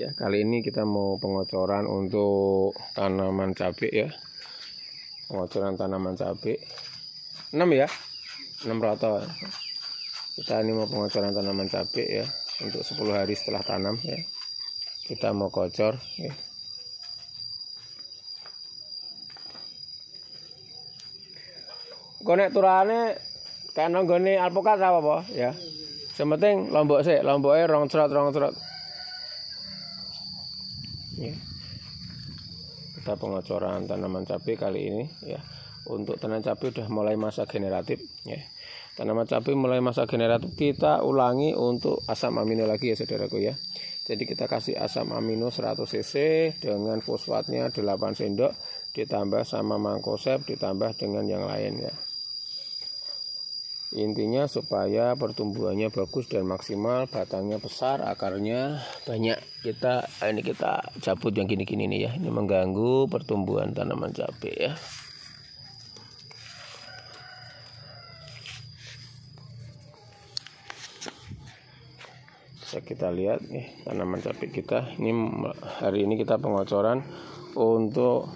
Ya, kali ini kita mau pengocoran untuk tanaman cabai ya. Pengocoran tanaman cabai 6 ya. 6 roto. Kita ini mau pengocoran tanaman cabai ya untuk 10 hari setelah tanam ya. Kita mau kocor ya. Konek turane kan nggone alpukat apa ya. Sementing lombok sih, lomboknya rong cerot. Ya. Kita pengocoran tanaman cabai kali ini ya. Untuk tanaman cabai udah mulai masa generatif ya. Tanaman cabai mulai masa generatif kita ulangi untuk asam amino lagi ya saudaraku ya. Jadi kita kasih asam amino 100 cc dengan fosfatnya 8 sendok ditambah sama mangkosep ditambah dengan yang lain ya. Intinya supaya pertumbuhannya bagus dan maksimal, batangnya besar, akarnya banyak. Kita cabut yang gini-gini nih ya. Ini mengganggu pertumbuhan tanaman cabai ya. Bisa kita lihat nih tanaman cabai kita. Ini hari ini kita pengocoran untuk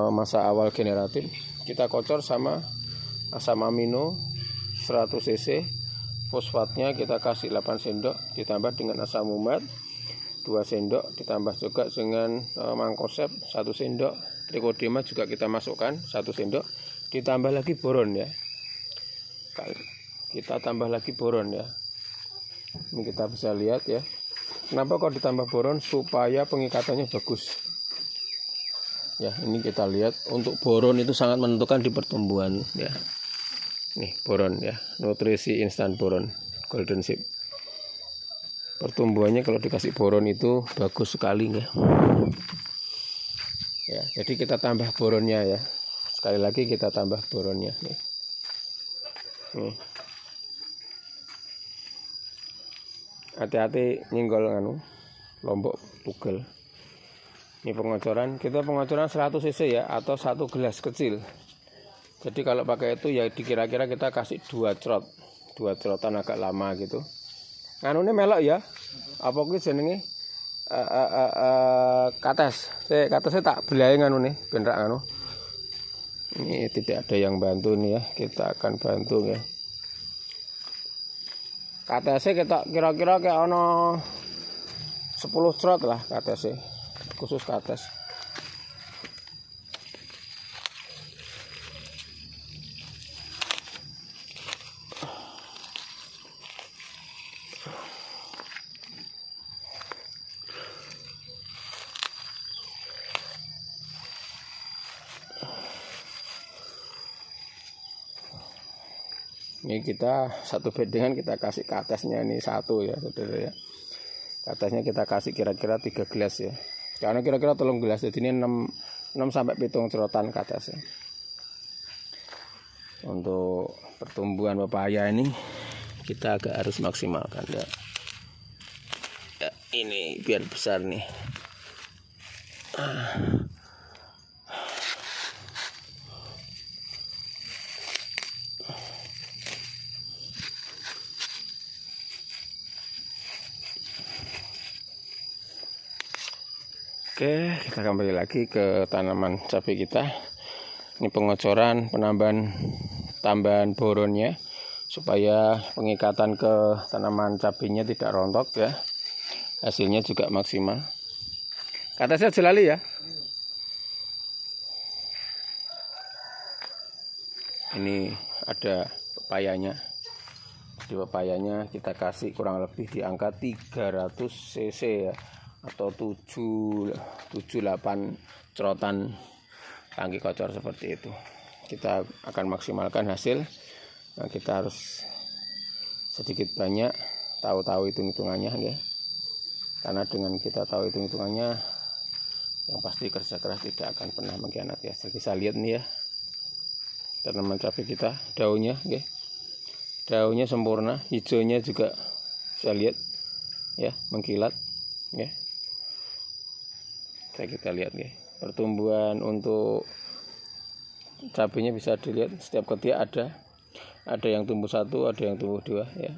masa awal generatif. Kita kocor sama asam amino 100 cc, fosfatnya kita kasih 8 sendok ditambah dengan asam umat 2 sendok ditambah juga dengan mangkosep 1 sendok, trichodema juga kita masukkan 1 sendok ditambah lagi boron ya. Kita tambah lagi boron ya. Ini kita bisa lihat ya. Kenapa kok ditambah boron? Supaya pengikatannya bagus. Ya, ini kita lihat untuk boron itu sangat menentukan di pertumbuhan ya. Nih boron ya, nutrisi instan boron golden seed. Pertumbuhannya kalau dikasih boron itu bagus sekali ya. Ya, jadi kita tambah boronnya ya. Sekali lagi kita tambah boronnya nih. Hati-hati nyenggol lombok tugel. Ini pengocoran, kita pengocoran 100 cc ya atau 1 gelas kecil. Jadi kalau pakai itu ya dikira-kira kita kasih 2 cerotan agak lama gitu. Nganune melok ya. Apa kuwi jenenge? Kates. Katesnya tak belai nganune ben rak nganu. Ini tidak ada yang bantu nih ya. Kita akan bantu ya. Katesnya kita kira-kira kayak ono 10 cerot lah katesnya. Khusus kates. Ini kita satu bedengan kita kasih katesnya ini 1 ya saudara ya. Katesnya kita kasih kira-kira 3 gelas ya. Karena kira-kira 3 gelas jadi ini 6 sampai 7 cerotan katesnya. Untuk pertumbuhan pepaya ini kita agak harus maksimalkan ya. Ya ini biar besar nih. Oke, kita kembali lagi ke tanaman cabai kita. Ini pengocoran, tambahan boronnya supaya pengikatan ke tanaman cabainya tidak rontok ya. Hasilnya juga maksimal. Katanya jelali ya. Ini ada pepayanya. Di pepayanya kita kasih kurang lebih di angka 300 cc ya. Atau 7-8 cerotan tangki kocor seperti itu. Kita akan maksimalkan hasil. Nah, kita harus sedikit banyak tahu hitung-hitungannya ya. Karena dengan kita tahu hitung-hitungannya yang pasti kerja keras tidak akan pernah mengkhianati hasil. Bisa lihat nih ya. Tanaman cabai kita daunnya ya. Daunnya sempurna, hijaunya juga bisa lihat ya, mengkilat ya. Kita lihat ya, pertumbuhan untuk cabainya bisa dilihat setiap ketiak ada yang tumbuh 1, ada yang tumbuh 2 ya,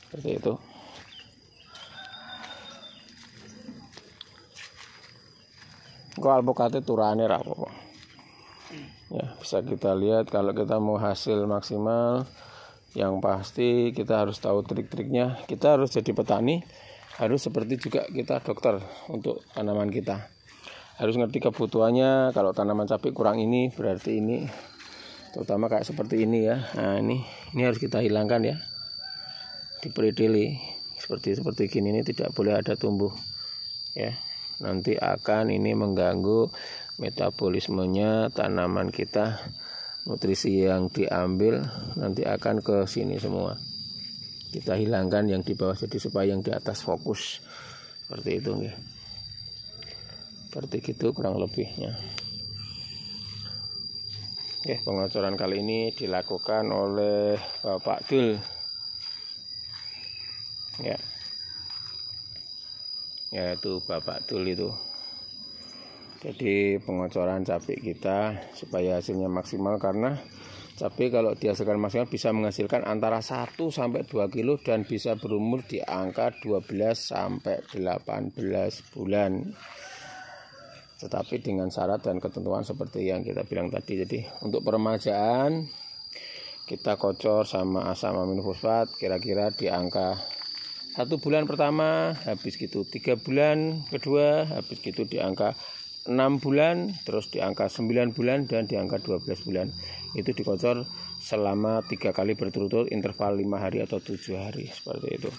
seperti itu. Kok alpukate turane ra apa. Ya, bisa kita lihat kalau kita mau hasil maksimal, yang pasti kita harus tahu trik-triknya. Kita harus jadi petani, harus seperti juga kita dokter untuk tanaman kita. Harus ngerti kebutuhannya. Kalau tanaman cabai kurang ini, berarti ini, terutama kayak seperti ini ya. Nah, ini harus kita hilangkan ya. Dipredili seperti gini, ini tidak boleh ada tumbuh ya. Nanti akan ini mengganggu metabolismenya tanaman kita, nutrisi yang diambil nanti akan ke sini semua. Kita hilangkan yang di bawah jadi supaya yang di atas fokus. Seperti itu nih. Seperti itu kurang lebihnya. Oke, pengocoran kali ini dilakukan oleh Bapak Dul. Ya. Yaitu Bapak Dul itu. Jadi pengocoran cabai kita supaya hasilnya maksimal, karena cabai kalau dihasilkan maksimal bisa menghasilkan antara 1 sampai 2 kilo dan bisa berumur di angka 12 sampai 18 bulan. Tetapi dengan syarat dan ketentuan seperti yang kita bilang tadi. Jadi untuk peremajaan kita kocor sama asam aminofosfat kira-kira di angka 1 bulan pertama habis gitu, 3 bulan kedua habis gitu di angka 6 bulan, terus di angka 9 bulan dan di angka 12 bulan. Itu dikocor selama 3 kali berturut-turut, interval 5 hari atau 7 hari seperti itu.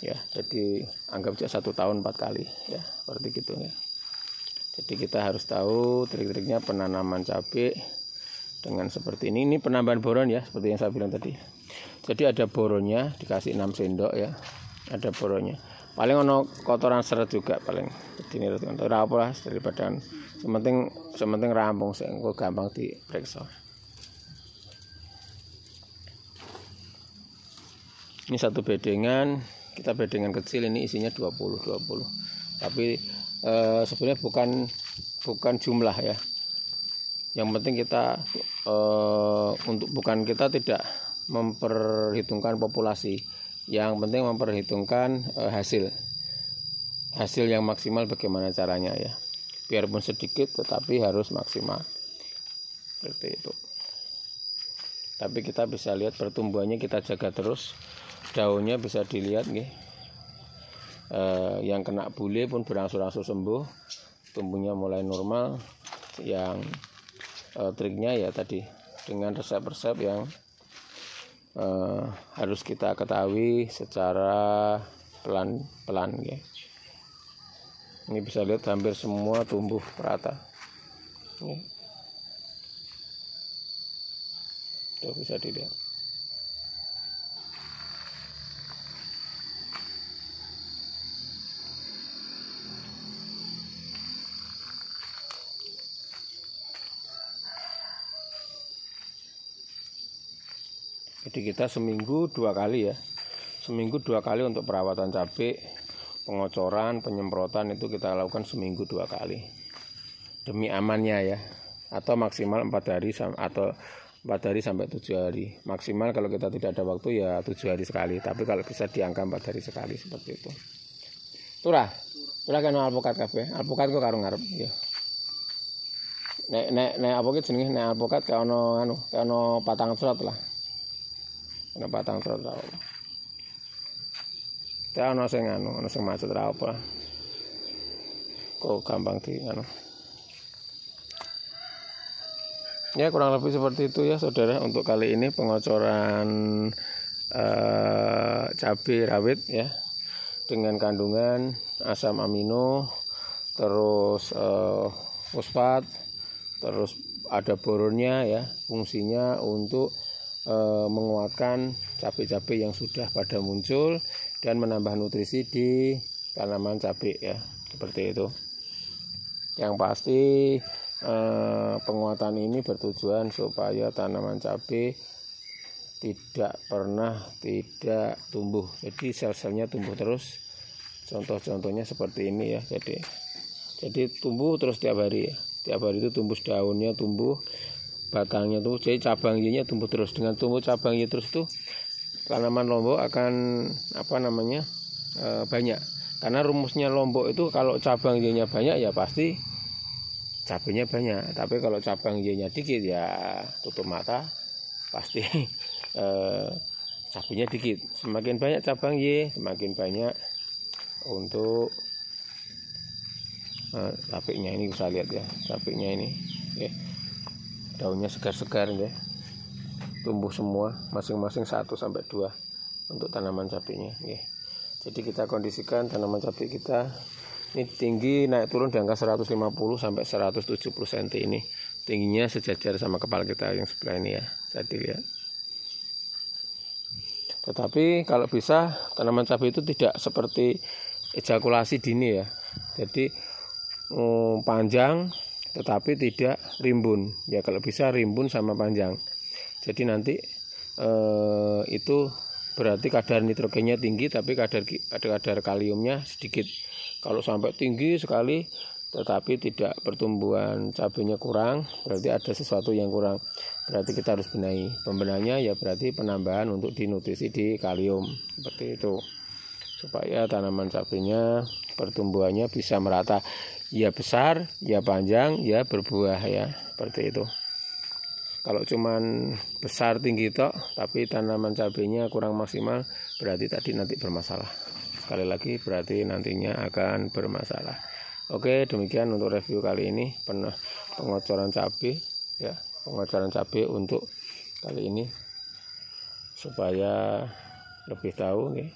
Ya, jadi anggap saja 1 tahun 4 kali ya, seperti gitu ya. Jadi kita harus tahu trik-triknya penanaman cabai dengan seperti ini. Ini penambahan boron ya, seperti yang saya bilang tadi. Jadi ada boronnya, dikasih 6 sendok ya. Ada boronnya. Paling ono kotoran seret juga paling. Jadi ini ora apa lah daripada sementing rampung sing gampang diperiksa. Ini satu bedengan, kita bedengan kecil ini isinya 20. Tapi sebenarnya bukan jumlah ya. Yang penting kita kita tidak memperhitungkan populasi. Yang penting memperhitungkan hasil yang maksimal bagaimana caranya ya. Biarpun sedikit tetapi harus maksimal. Seperti itu. Tapi kita bisa lihat pertumbuhannya, kita jaga terus. Daunnya bisa dilihat nih. Yang kena bule pun berangsur-angsur sembuh. Tumbuhnya mulai normal. Yang triknya ya tadi dengan resep-resep yang harus kita ketahui secara pelan-pelan ya. Ini bisa lihat hampir semua tumbuh rata ya. Itu bisa dilihat. Jadi kita seminggu 2 kali ya. Seminggu 2 kali untuk perawatan cabai, pengocoran, penyemprotan itu kita lakukan seminggu 2 kali. Demi amannya ya. Atau maksimal 4 hari atau 4 hari sampai 7 hari. Maksimal kalau kita tidak ada waktu ya 7 hari sekali. Tapi kalau bisa di angka 4 hari sekali seperti itu. Turah kan alpukat kabeh. Alpukat kok karo ngarep ya. Nek apa ki jenenge nek alpukat kayak ono patang surat lah. Ana patang surat ra apa. Ta ono sing macet ra apa. Kok gampang di Ya kurang lebih seperti itu ya saudara untuk kali ini pengocoran cabai rawit ya dengan kandungan asam amino, terus fosfat, terus ada boronnya ya, fungsinya untuk menguatkan cabai-cabai yang sudah pada muncul dan menambah nutrisi di tanaman cabai ya, seperti itu. Yang pasti penguatan ini bertujuan supaya tanaman cabai tidak tumbuh, jadi sel-selnya tumbuh terus. Contoh-contohnya seperti ini ya, jadi tumbuh terus tiap hari ya. Tiap hari itu tumbuh daunnya, tumbuh batangnya tuh, jadi cabangnya tumbuh terus. Dengan tumbuh cabangnya terus tuh tanaman lombok akan banyak. Karena rumusnya lombok itu kalau cabangnya banyak ya pasti cabenya banyak. Tapi kalau cabang Y-nya dikit ya tutup mata, pasti cabenya dikit. Semakin banyak cabang Y, semakin banyak untuk capeknya. Ini bisa lihat ya, capeknya ini ya, daunnya segar-segar ya, tumbuh semua, masing-masing 1 sampai 2 untuk tanaman cabenya ya. Jadi kita kondisikan tanaman cabai kita ini tinggi naik turun di angka 150 sampai 170 cm. Ini tingginya sejajar sama kepala kita yang sebelah ini ya, jadi lihat. Tetapi kalau bisa tanaman cabai itu tidak seperti ejakulasi dini ya. Jadi panjang tetapi tidak rimbun ya. Kalau bisa rimbun sama panjang. Jadi nanti itu berarti kadar nitrogennya tinggi tapi kadar kaliumnya sedikit. Kalau sampai tinggi sekali tetapi tidak pertumbuhan cabenya kurang, berarti ada sesuatu yang kurang. Berarti kita harus benahi. Pembenahannya ya berarti penambahan untuk dinutrisi di kalium seperti itu. Supaya tanaman cabenya pertumbuhannya bisa merata. Ya besar, ya panjang, ya berbuah ya, seperti itu. Kalau cuman besar tinggi tok tapi tanaman cabenya kurang maksimal, berarti tadi nanti bermasalah. Sekali lagi berarti nantinya akan bermasalah. Oke, demikian untuk review kali ini pengocoran cabai ya, pengocoran cabai untuk kali ini supaya lebih tahu nih.